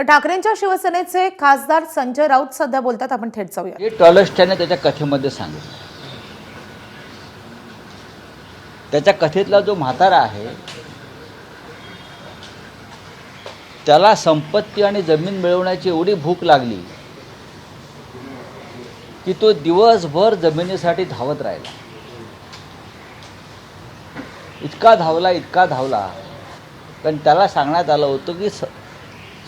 ठाकरेंच्या शिवसेनेचे खासदार संजय राऊत सध्या बोलतात. आपण थेट जाऊया. हे टॉलस्टॅने त्याच्या कथेमध्ये सांगितलं. त्याच्या कथेतला जो म्हातारा आहे त्याला संपत्ती आणि जमीन मिळवण्याची एवढी भूक लागली की तो दिवसभर जमिनीसाठी धावत राहिला. इतका धावला पण त्याला सांगण्यात आलं होतं की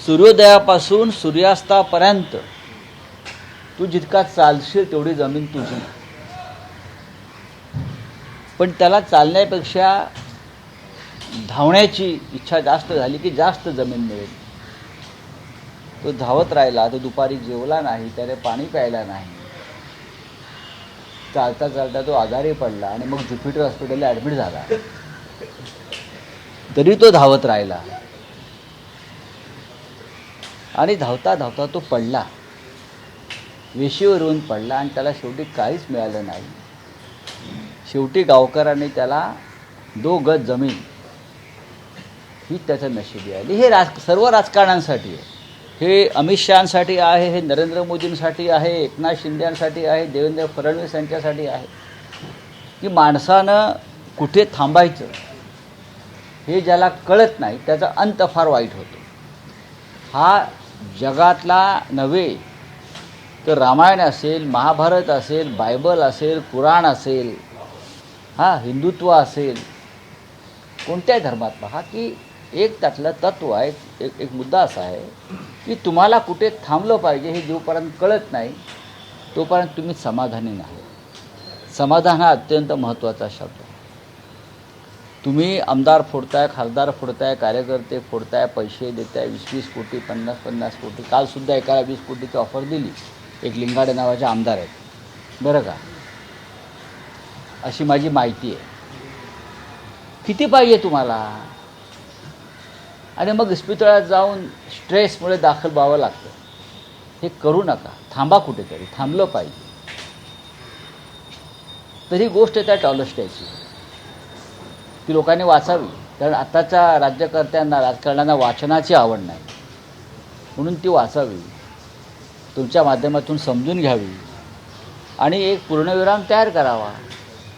सूर्योदयापासून सूर्यास्तापर्यंत तू जितका चालशील तेवढी जमीन तुझी. पण त्याला चालण्यापेक्षा धावण्याची इच्छा जास्त झाली की जास्त जमीन मिळेल. तो धावत राहिला. तो दुपारी जेवला नाही, त्याने पाणी प्यायला नाही. चालता चालता तो आजारी पडला आणि मग ज्युपिटर हॉस्पिटलला ॲडमिट झाला. तरी तो धावत राहिला आणि धावता धावता तो पडला, वेशीवरून पडला आणि त्याला शेवटी काहीच मिळालं नाही. शेवटी गावकऱ्यांनी त्याला 2 गज जमीन ही त्याचं नशिबी आली. हे सर्व राजकारण्यांसाठी आहे. हे अमित शहासाठी आहे, हे नरेंद्र मोदींसाठी आहे, एकनाथ शिंदेसाठी आहे, देवेंद्र फडणवीस यांच्यासाठी आहे की माणसानं कुठे थांबायचं हे ज्याला कळत नाही त्याचा अंत फार वाईट होतो. हा जगातला नव्हे तर रामायण असेल, महाभारत असेल, बायबल असेल, कुराण असेल, हिंदुत्व असेल, कोणत्याही धर्मात पहा की एक त्यातलं तत्व आहे. एक मुद्दा असा आहे की तुम्हाला कुठे थांबलं पाहिजे हे जोपर्यंत कळत नाही तोपर्यंत तुम्ही समाधानी नाही. समाधान हा अत्यंत महत्त्वाचा शब्द आहे. तुम्ही आमदार फोडताय, खासदार फोडताय, कार्यकर्ते फोडताय, पैसे देताय, 20-20 कोटी, 50-50 कोटी. कालसुद्धा एकाला 20 कोटीची ऑफर दिली. एक लिंगाडे नावाचे आमदार आहेत बरं का, अशी माझी माहिती आहे. किती पाहिजे तुम्हाला? आणि मग इस्पितळात जाऊन स्ट्रेसमुळे दाखल व्हावं लागतं. हे करू नका. थांबा कुठेतरी. थांबलं पाहिजे. तर ही गोष्ट त्या टॉलस्टॉयची ती लोकांनी वाचावी. कारण आताच्या राज्यकर्त्यांना, राजकारण्यांना वाचनाची आवड नाही, म्हणून ती वाचावी, तुमच्या माध्यमातून समजून घ्यावी आणि एक पूर्णविराम तयार करावा.